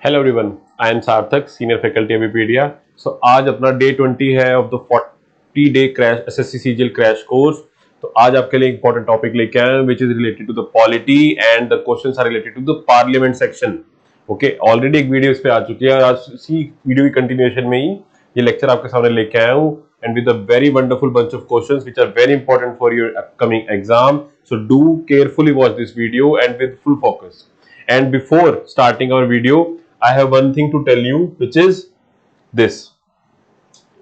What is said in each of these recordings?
Hello everyone, I am Sarthak, senior faculty Abhipedia. So आज अपना day 20 है of the 40 day crash SSC CGL crash course. तो आज आपके लिए इंपॉर्टेंट टॉपिक लेके आए हैं which is related to the polity and the questions are related to the parliament section. Okay, already एक वीडियो इस पे आ चुकी है और आज इसी वीडियो की कंटिन्यूएशन में ही ये लेक्चर आपके सामने लेके आया हूँ and with a very wonderful bunch of questions which are very important for your upcoming exam. So do carefully watch this video and with full focus. And before starting our video, I have one thing to tell you, which is this.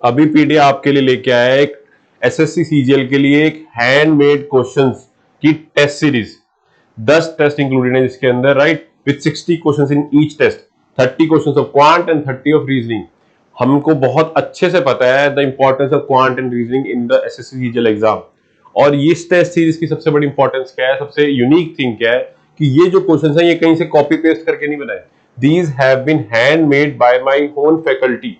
अभी PDF आपके लिए लेके आया है एक SSC CGL के लिए एक हैंडमेड क्वेश्चंस की टेस्ट सीरीज। 10 टेस्ट इंक्लूडेड है इसके अंदर, right, with 60 questions in each test, 30 questions of quant and 30 of reasoning. हमको बहुत अच्छे से पता है the importance of quant and reasoning in the SSC CGL exam. और इस टेस्ट सीरीज की सबसे बड़ी इंपॉर्टेंस क्या है, सबसे यूनिक थिंग क्या है कि ये जो क्वेश्चंस हैं ये कहीं से कॉपी पेस्ट करके नहीं बनाए। These have been handmade by my own faculty.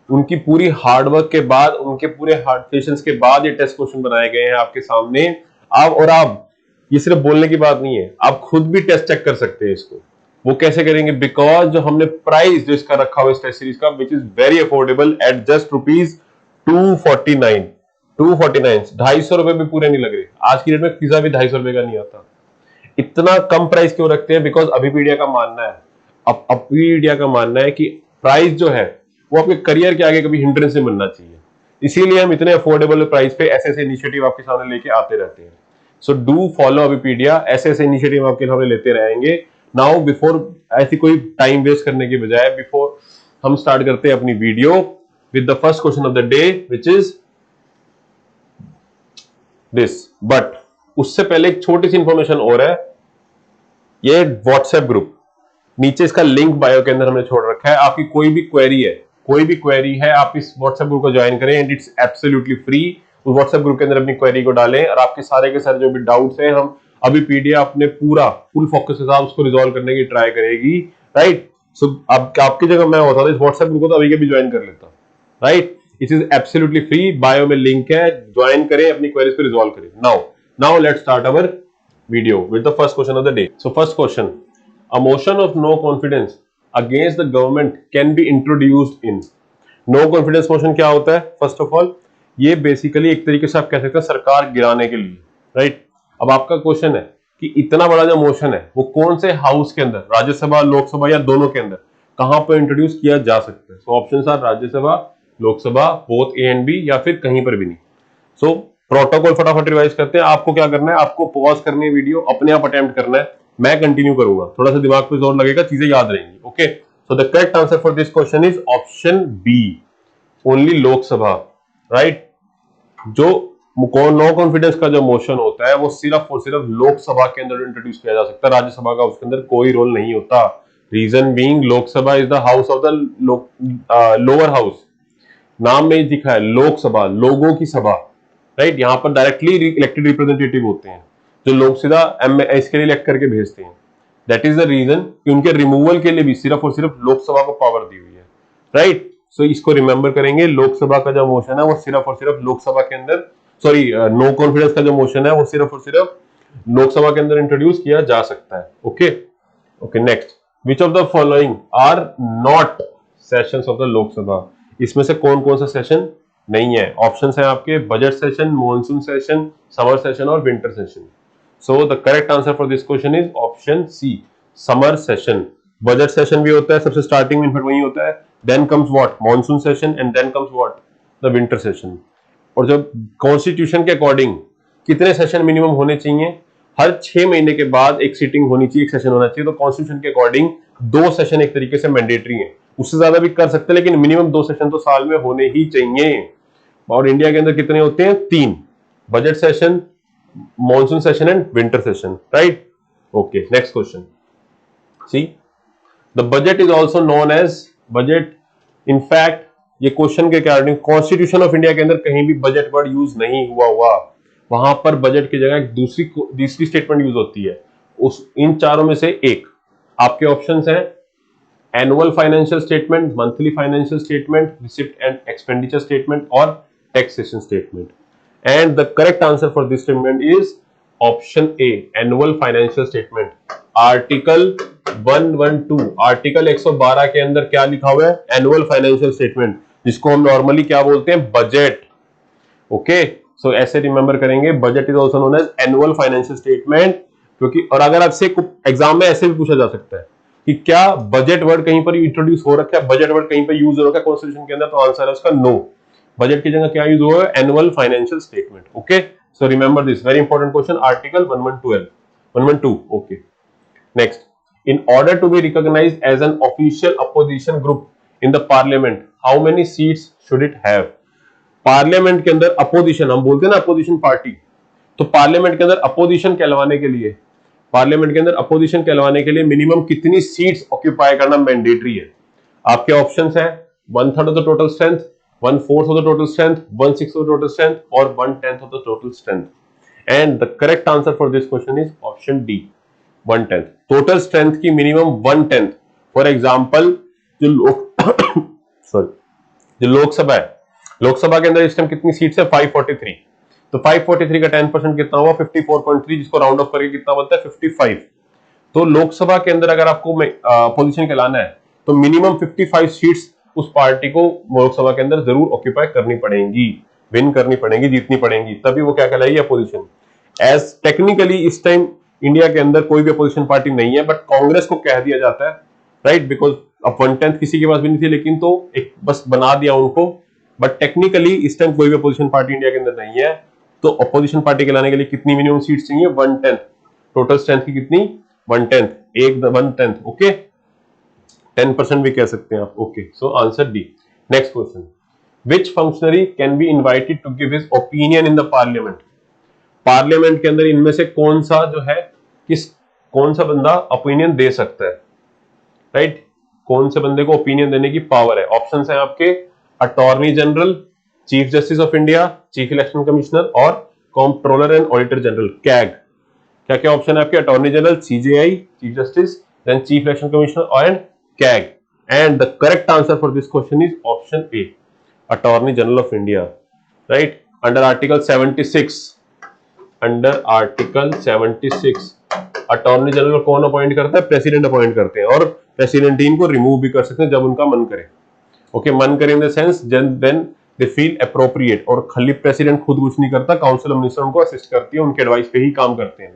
उनकी पूरी हार्डवर्क के बाद, उनके पूरे हार्ड पेशेंस के बाद ये टेस्ट क्वेश्चन बनाए गए हैं आपके सामने। आप ये सिर्फ बोलने की बात नहीं है, आप खुद भी टेस्ट चेक कर सकते हैं इसको। वो कैसे करेंगे? बिकॉज जो हमने प्राइस जो इसका रखा हुआ इस टेस्ट सीरीज का, which is very affordable at just ₹249। 249 भी पूरे नहीं लग रहे। आज की डेट में पिज्जा भी ₹250 का नहीं आता। इतना कम प्राइस क्यों रखते हैं? बिकॉज अभिपीडिया का मानना है, अभिपीडिया का मानना है कि प्राइस जो है वो आपके करियर के आगे कभी हिंड्रेंस नहीं बनना चाहिए। इसीलिए हम इतने अफोर्डेबल प्राइस पे ऐसे ऐसे इनिशिएटिव आपके सामने लेके आते रहते हैं। सो डू फॉलो अभिपीडिया, ऐसे ऐसे इनिशिएटिव आपके सामने लेते रहेंगे। नाउ बिफोर ऐसी कोई टाइम वेस्ट करने की बजाय बिफोर हम स्टार्ट करते हैं अपनी video with the first question of the day which is this. But उससे पहले एक छोटी सी इंफॉर्मेशन और है। ये व्हाट्सएप ग्रुप, नीचे इसका लिंक बायो के अंदर हमने छोड़ रखा है। आपकी कोई भी क्वेरी है आप इस व्हाट्सएप ग्रुप को ज्वाइन करें एंड इट्स एब्सोल्युटली फ्री। उस व्हाट्सएप ग्रुप के अंदर अपनी क्वेरी को डालें और आपके सारे के सारे जो भी डाउट्स हैं हम अभी पीडीएफ अपने पूरा फुल फोकस के साथ उसको रिजॉल्व करने की ट्राई करेगी, राइट। सो आपकी जगह मैं होता था इस व्हाट्सएप ग्रुप को तो अभी के भी ज्वाइन कर लेता, right. It is absolutely free, bio में लिंक है, ज्वाइन करें, अपनी क्वेरीज को रिजॉल्व करें। Now let's start our video with the first question of the day. So first question, a motion of no confidence against the government can be introduced in। no confidence motion क्या होता है? First of all ये basically एक तरीके से आप कह सकते हैं सरकार गिराने के लिए, राइट। अब आपका क्वेश्चन है कि इतना बड़ा जो मोशन है वो कौन से हाउस के अंदर, राज्यसभा लोकसभा या दोनों के अंदर, कहां पर इंट्रोड्यूस किया जा सकता है? So options are Rajya Sabha, Lok Sabha, both A and B, या फिर कहीं पर भी नहीं। सो प्रोटोकॉल फटाफट रिवाइज करते हैं। आपको क्या करना है, आपको पॉज करनी है वीडियो, अपने आप अटेम्प्ट करना है, मैं कंटिन्यू करूंगा, थोड़ा सा दिमाग पे जोर लगेगा, चीजें याद रहेंगी। Okay, so the correct answer for this question is option B, only Lok Sabha, right. जो नो कॉन्फिडेंस का जो मोशन होता है वो सिर्फ और सिर्फ लोकसभा के अंदर इंट्रोड्यूस किया जा सकता है, राज्यसभा का उसके अंदर कोई रोल नहीं होता। Reason being Lok Sabha is the house of the lower house. नाम में ही दिखा है लोकसभा, लोगों की सभा, राइट। यहाँ पर डायरेक्टली इलेक्टेड रिप्रेजेंटेटिव होते हैं जो लोग सीधा इसके लिए इलेक्ट करके भेजते हैं। दैट इज द रीजन कि उनके रिमूवल के लिए भी सिर्फ और सिर्फ लोकसभा को पावर दी हुई है, राइट। सो इसको रिमेंबर करेंगे, लोकसभा का जो मोशन है वो सिर्फ और सिर्फ लोकसभा के अंदर, सॉरी, नो कॉन्फिडेंस का जो मोशन है वो सिर्फ और सिर्फ लोकसभा के अंदर इंट्रोड्यूस किया जा सकता है। Okay, next, which of the following are not sessions of the Lok Sabha? इसमें से कौन कौन सा सेशन नहीं है? ऑप्शंस हैं आपके budget session, monsoon session, summer session और winter session. So the correct answer for this question is option C, summer session. Budget session भी होता है सबसे स्टार्टिंग में, वही होता है, then comes what, monsoon session, and then comes what, the winter session. और जब कॉन्स्टिट्यूशन के अकॉर्डिंग कितने सेशन मिनिमम होने चाहिए? हर 6 महीने के बाद एक सीटिंग होनी चाहिए, एक सेशन होना चाहिए। तो कॉन्स्टिट्यूशन के अकॉर्डिंग 2 सेशन एक तरीके से मैंडेटरी है, उससे ज्यादा भी कर सकते हैं लेकिन मिनिमम 2 सेशन तो साल में होने ही चाहिए। और इंडिया के अंदर कितने होते हैं? 3, budget session, monsoon session and winter session, right. Okay, next question, see the budget is also known as budget. In fact ये क्वेश्चन के अकॉर्डिंग कॉन्स्टिट्यूशन ऑफ इंडिया के अंदर कहीं भी बजट वर्ड यूज नहीं हुआ, वहां पर बजट की जगह एक दूसरी स्टेटमेंट यूज होती है। इन चारों में से एक आपके ऑप्शंस हैं, annual financial statement, monthly financial statement, receipt and expenditure statement और taxation statement. And the correct answer for this statement is option A, annual financial statement. Article 112 article 112 के अंदर क्या लिखा हुआ है? एनुअल फाइनेंशियल स्टेटमेंट, जिसको हम नॉर्मली क्या बोलते हैं? बजट। ओके, सो ऐसे रिमेंबर करेंगे, budget is also known as annual financial statement. क्योंकि और अगर आपसे एग्जाम में ऐसे भी पूछा जा सकता है कि क्या बजट वर्ड कहीं पर इंट्रोड्यूस हो रखा है, बजट वर्ड कहीं पर यूज हो रखा है कॉन्स्टिट्यूशन के अंदर, तो आंसर है उसका नो। बजट की जगह क्या यूज हुआ है? Annual financial statement. Okay, so remember this very important question, article 112। Okay, next, in order to be recognized as an official opposition group in the parliament, how many seats should it have? Parliament के अंदर opposition, हम बोलते हैं ना opposition party, तो parliament के अंदर opposition कहलवाने के लिए, पार्लियामेंट के अंदर अपोजिशन कहलवाने के लिए मिनिमम कितनी सीट्स ऑक्यूपाई करना मैंडेटरी है? आपके ऑप्शंस है 1/3 of the total strength, 1/4 of the total strength, 1/6 of the total strength और 1/10 of the total strength. And the correct answer for this question is option D, 1/10। Total strength की minimum 1/10। For example जो लोकसभा है, लोकसभा के अंदर इस time कितनी seats है? 543। तो 543 का 10% कितना हुआ? 54.3, जिसको राउंड ऑफ करके कितना बनता है? 55। तो लोकसभा के अंदर अगर आपको पोजीशन कहलाना है तो मिनिमम 55 सीट्स उस पार्टी को लोकसभा के अंदर जरूर ऑक्यूपाई करनी पड़ेंगी, विन करनी पड़ेंगी, जीतनी पड़ेंगी, तभी वो क्या कहलाएगी? अपोजिशन। एज टेक्निकली इस टाइम इंडिया के अंदर कोई भी अपोजिशन पार्टी नहीं है, बट कांग्रेस को कह दिया जाता है, राइट, बिकॉज अब 1/10 किसी के पास भी नहीं थी, लेकिन तो एक बस बना दिया उनको, बट टेक्निकली इस टाइम कोई भी अपोजिशन पार्टी इंडिया के अंदर नहीं है। तो अपोजिशन पार्टी के लाने के लिए कितनी मिनिमम सीट्स चाहिए? 1/10। टोटल स्ट्रेंथ की कितनी? 1/10, 1/10। ओके, 10% भी कह सकते हैं आप। Okay, so answer D. Next question, which functionary can be invited to give his opinion in the parliament? Parliament के अंदर इनमें से कौन सा जो है, कौन सा बंदा ओपिनियन दे सकता है, राइट? कौन से बंदे को ओपिनियन देने की पावर है? ऑप्शंस हैं आपके, attorney general, chief justice of India, chief election commissioner और controller and auditor general, CAG. क्या क्या ऑप्शन है आपके? Attorney general, CJI, chief justice, then chief election commissioner and CAG. And the correct answer for this question is option A, attorney general of India, right? Under article 76, under article 76 attorney general कौन appoint करता है? President appoint करते हैं, और president इनको remove भी कर सकते हैं जब उनका मन करे। ओके, मन करे in the sense when they feel appropriate, और खाली प्रेसिडेंट खुद कुछ नहीं करता, काउंसिल ऑफ मिनिस्टर उनको असिस्ट करती है, उनके एडवाइस पे ही काम करते हैं।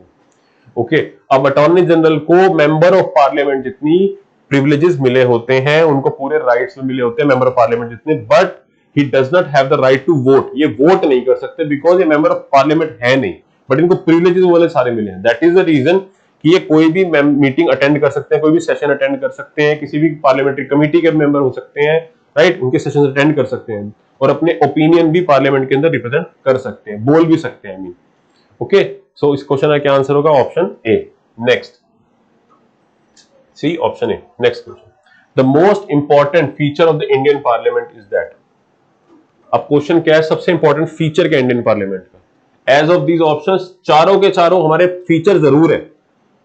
ओके, अब अटॉर्नी जनरल को मेंबर ऑफ पार्लियामेंट जितनी प्रिविलेजेस मिले होते हैं, उनको पूरे राइट्स में मिले होते हैं मेंबर ऑफ पार्लियामेंट जितने, but he does not have the right to vote. ये वोट नहीं कर सकते बिकॉज ये मेंबर ऑफ पार्लियामेंट है नहीं, बट इनको प्रिविलेजेस वाले सारे मिले हैं। दैट इज द रीजन कि ये कोई भी मीटिंग अटेंड कर सकते हैं, कोई भी सेशन अटेंड कर सकते हैं, किसी भी पार्लियामेंट्री कमेटी के मेंबर हो सकते हैं, राइट? उनके सेशन अटेंड कर सकते हैं और अपने ओपिनियन भी पार्लियामेंट के अंदर रिप्रेजेंट कर सकते हैं, बोल भी सकते हैं। मीन ओके, सो इस क्वेश्चन का क्या आंसर होगा? Option A. Next, C option A. Next question, the most important feature of the Indian parliament is that. अब क्वेश्चन क्या है? सबसे इंपॉर्टेंट फीचर क्या इंडियन पार्लियामेंट का? एज ऑफ दीज ऑप्शंस, चारों के चारों हमारे फीचर जरूर है,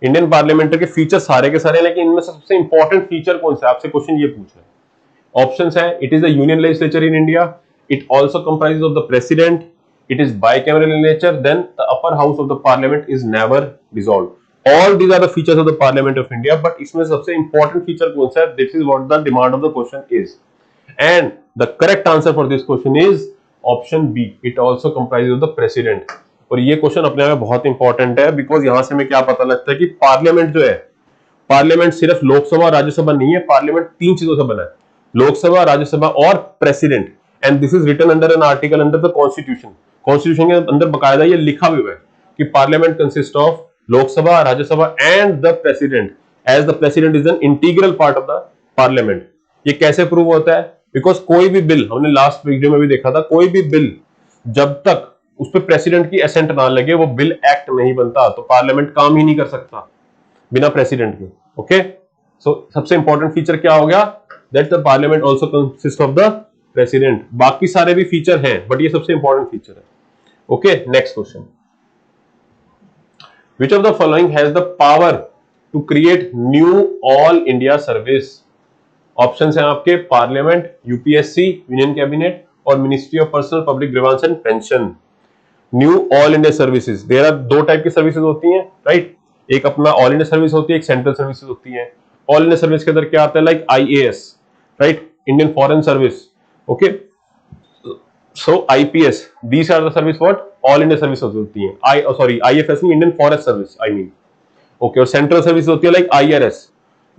इंडियन पार्लियामेंट के फीचर सारे के सारे, लेकिन इनमें से सबसे इंपॉर्टेंट फीचर कौन सा है? आपसे क्वेश्चन ये पूछ रहा है। ऑप्शंस है, it is the union legislature in India, it also comprises of the president, it is bicameral in nature, then the upper house of the parliament is never dissolved. All these are the features of the parliament of India, but इसमें सबसे important feature कौन सा है? This is what the demand of the question is, and the correct answer for this question is option B, it also comprises of the president. और ये question अपने आप में बहुत इंपॉर्टेंट है, बिकॉज यहां से हमें क्या पता लगता है कि पार्लियामेंट जो है, पार्लियामेंट सिर्फ लोकसभा और राज्यसभा नहीं है, पार्लियामेंट 3 चीजों से बना है, लोकसभा, राज्यसभा और president. And this is written under an article under the constitution. Constitution के अंदर बकायदा ये लिखा भी हुआ है कि parliament consist of Lok Sabha, Rajya Sabha and the president, as the president is an integral part of the parliament. ये कैसे प्रूव होता है? बिकॉज कोई भी बिल, हमने लास्ट वीडियो में भी देखा था, कोई भी बिल जब तक उस पर प्रेसिडेंट की एसेंट ना लगे वो बिल एक्ट नहीं बनता, तो पार्लियामेंट काम ही नहीं कर सकता बिना प्रेसिडेंट के। ओके, सो सबसे इंपॉर्टेंट फीचर क्या हो गया? That the parliament also consist of the president. बाकी सारे भी फीचर हैं, बट ये सबसे इंपॉर्टेंट फीचर है। Okay, next question, which of the following has the power to create new all India service? Options हैं आपके, पार्लियामेंट, यूपीएससी, यूनियन कैबिनेट और ministry of personal public grievance and pension. New all India services, there are 2 type की services होती हैं, right? एक अपना all India service होती है, एक सेंट्रल सर्विसेज होती है। ऑल इंडिया सर्विस के अंदर क्या आता है, like IAS, right, Indian foreign service, okay, so IPS, these are the service what all India service होती है। IFS में Indian forest service I mean, okay, और सेंट्रल सर्विस होती है लाइक IRS।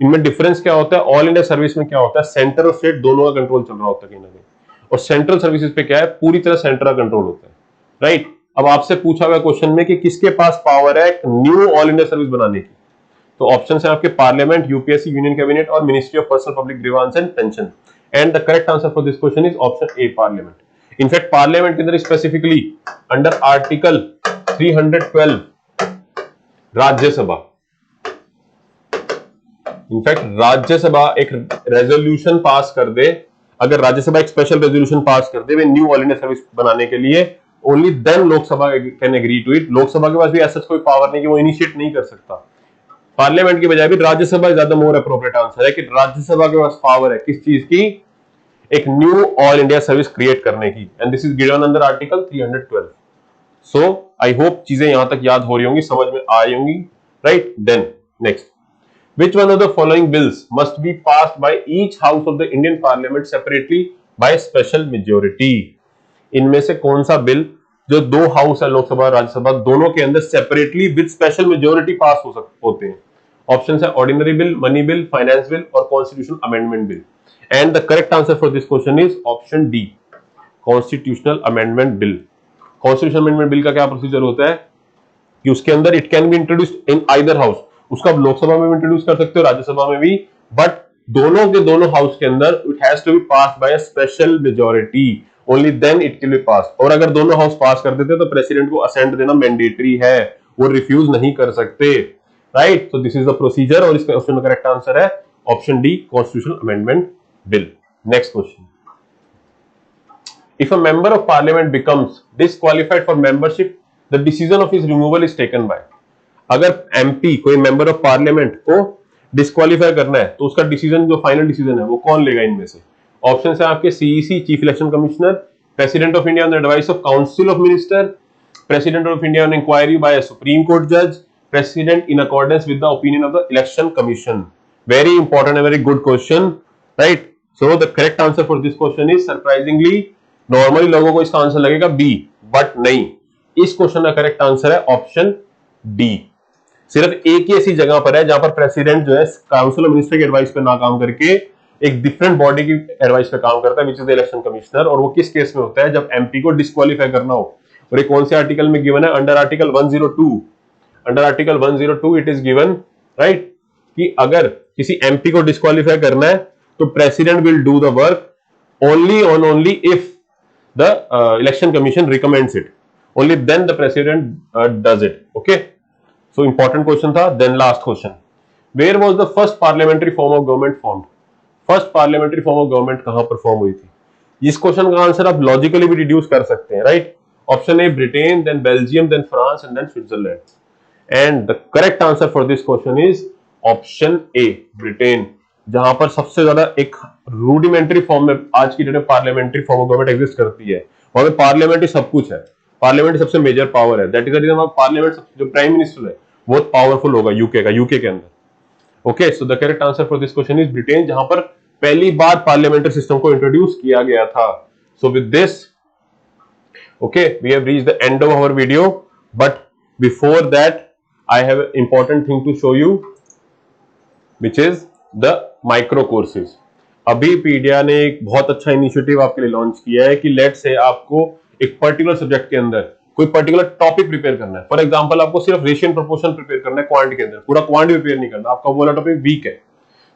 इनमें डिफरेंस क्या होता है, ऑल इंडिया सर्विस में क्या होता है, सेंटर और स्टेट दोनों का कंट्रोल चल रहा होता है कहीं ना कहीं, और सेंट्रल सर्विसेज पे क्या है, पूरी तरह सेंटर का कंट्रोल होता है, राइट। अब आपसे पूछा हुआ क्वेश्चन में कि किसके पास पावर है न्यू ऑल इंडिया सर्विस बनाने की, तो ऑप्शन है आपके पार्लियामेंट, UPSC, यूनियन कैबिनेट और ministry of personal public grievance and pension. And the correct answer for this question is option A, parliament. In fact parliament के अंदर specifically under article 312 Rajya Sabha, in fact Rajya Sabha एक resolution pass कर दे, अगर राज्यसभा एक special resolution pass कर दे वे न्यू ऑल इंडिया सर्विस बनाने के लिए, only then Lok Sabha can agree to it. Lok Sabha के पास भी ऐसा कोई पावर नहीं कि वो इनिशिएट नहीं कर सकता। पार्लियामेंट की बजाय भी राज्यसभा ज्यादा मोर अप्रोप्रिएट आंसर है कि राज्यसभा के पास पावर है किस चीज की, एक new all India service create करने की, and this is given under article 312। So I hope चीजें यहां तक याद हो रही होंगी, समझ में आई होंगी, right. Then next, which one of the following bills must be passed by each house of the Indian Parliament separately by special majority? इनमें से कौन सा बिल जो दो हाउस है, लोकसभा और राज्यसभा, दोनों के अंदर separately with special majority pass होते हैं? ऑप्शन है ordinary bill, money bill, finance bill और constitutional amendment bill. And the correct answer for this question is option D, constitutional amendment bill. Constitutional amendment bill का क्या procedure होता है कि उसके अंदर it can be introduced in either house, उसका लोकसभा में भी इंट्रोड्यूस कर सकते हो, राज्यसभा में भी, बट दोनों के दोनों हाउस के अंदर it has to be passed by a special majority, only then it can be passed. और अगर दोनों हाउस पास कर देते तो प्रेसिडेंट को असेंट देना मैंडेटरी है, वो रिफ्यूज नहीं कर सकते, right. So this is the procedure, और इस क्वेश्चन का करेक्ट आंसर है option D, constitutional amendment bill. Next question, if a member of parliament becomes disqualified for membership, the decision of his removal is taken by। अगर MP कोई member of parliament को disqualify करना है तो उसका decision, जो final decision है, वो कौन लेगा इनमें से? ऑप्शन है आपके CEC, chief election commissioner, president of India on the advice of council of minister, president of India on inquiry by a supreme court जज, president in accordance with the opinion of the election commission. Very important है, very good question, right. So the correct answer for this question is, surprisingly normally लोगों को इसका answer लगेगा B, but नहीं, इस question का correct answer है option D. सिर्फ एक ही ऐसी जगह पर है जहां पर प्रेसिडेंट जो है काउंसिल ऑफ मिनिस्टर की एडवाइस पे ना काम करके एक डिफरेंट बॉडी की एडवाइस पे काम करता है, which is the election commissioner. और वो किस केस में होता है, जब MP को डिस्क्वालीफाई करना हो। और ये कौन से आर्टिकल में गिवन है, under article 102। Under article 102 it is given, right, कि अगर किसी MP को डिस्क्वालीफाई करना है तो president will do the work only if the election commission recommends it, only then the president does it, okay। so important question tha। then last question, where was the first parliamentary form of government formed? first parliamentary form of government kahan पर form हुई थी? इस question का answer आप logically भी deduce कर सकते हैं, right. Option A Britain, then Belgium, then France and then Switzerland. And the correct answer for this question is option A, Britain, जहां पर सबसे ज्यादा एक रूडिमेंट्री फॉर्म में आज की डेट में parliamentary form of government exist करती है। वहां पे पार्लियामेंट ही सब कुछ है, पार्लियामेंट ही सबसे मेजर पावर है। That is the reason parliament जो प्राइम मिनिस्टर है बहुत पावरफुल होगा यूके के अंदर, okay. So the correct answer for this question is Britain, जहां पर पहली बार पार्लियामेंट्री सिस्टम को इंट्रोड्यूस किया गया था। So with this, okay, we have reached the end of our video, but before that I have an important thing to show you, which is the micro courses। अभी पीडिया ने एक बहुत अच्छा initiative आपके लिए लॉन्च किया है कि लेट से आपको एक पर्टिकुलर सब्जेक्ट के अंदर कोई पर्टिकुलर टॉपिक प्रिपेयर करना है। फॉर एग्जांपल आपको सिर्फ रेशियन प्रोपोर्शन प्रिपेयर करना है क्वांट के अंदर, पूरा क्वांट प्रिपेयर नहीं करना, आपका वो वाला टॉपिक वीक है,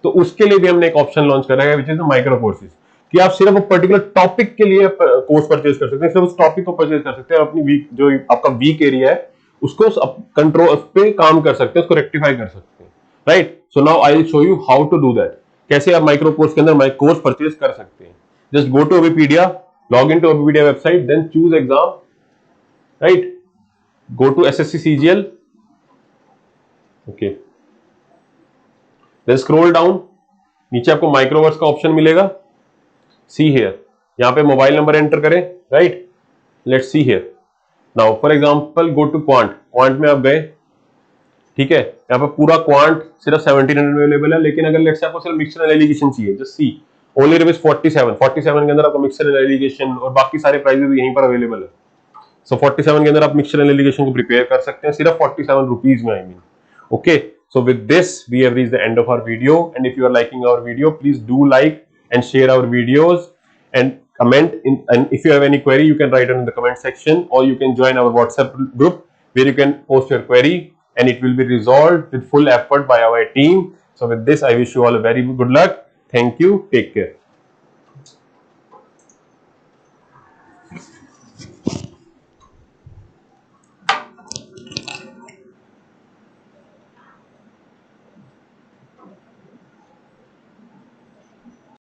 तो उसके लिए भी हमने एक ऑप्शन लॉन्च करा है, विच इज माइक्रो कोर्सेज, कि आप सिर्फ पर्टिकुलर टॉपिक के लिए कोर्स परचेज कर सकते हैं, सिर्फ उस टॉपिक को परचेज कर सकते हैं, अपनी वीक जो आपका वीक एरिया है उसको कंट्रोल पे काम कर सकते हैं, उसको रेक्टिफाई कर सकते हैं, right. So now I will show you how to do that, कैसे आप माइक्रो कोर्स के अंदर कोर्स परचेज कर सकते हैं। Just go to Wikipedia, log in to Wikipedia website, then choose exam, right, go to SSC CGL, okay, then scroll down, नीचे आपको माइक्रोवर्स का ऑप्शन मिलेगा, सी हियर, यहां पे मोबाइल नंबर एंटर करें, right, let's see here. Now for example go to quant में आप गए, ठीक है, यहाँ पे पूरा क्वांट सिर्फ 1700 में अवेलेबल है, लेकिन अगर लेट्स से आपको सिर्फ मिक्सर एंड एलिगेशन चाहिए, जस्ट सी ओनली रुपीज 47 के अंदर आपको मिक्सर एंड एलिगेशन और बाकी सारे प्राइजेस यहीं पर अवेलेबल है। सो 47 के अंदर आप मिक्सर एंड एलिगेशन को प्रिपेयर कर सकते हैं सिर्फ 47 रुपीज में, I mean. Okay, so with this we have reached the end of our video, and if you are liking our video please do like and share our videos and comment in, and if you have any query you can write it in the comment section, or you can join our WhatsApp group where you can post your query and it will be resolved with full effort by our team. So with this I wish you all a very good luck. Thank you, take care.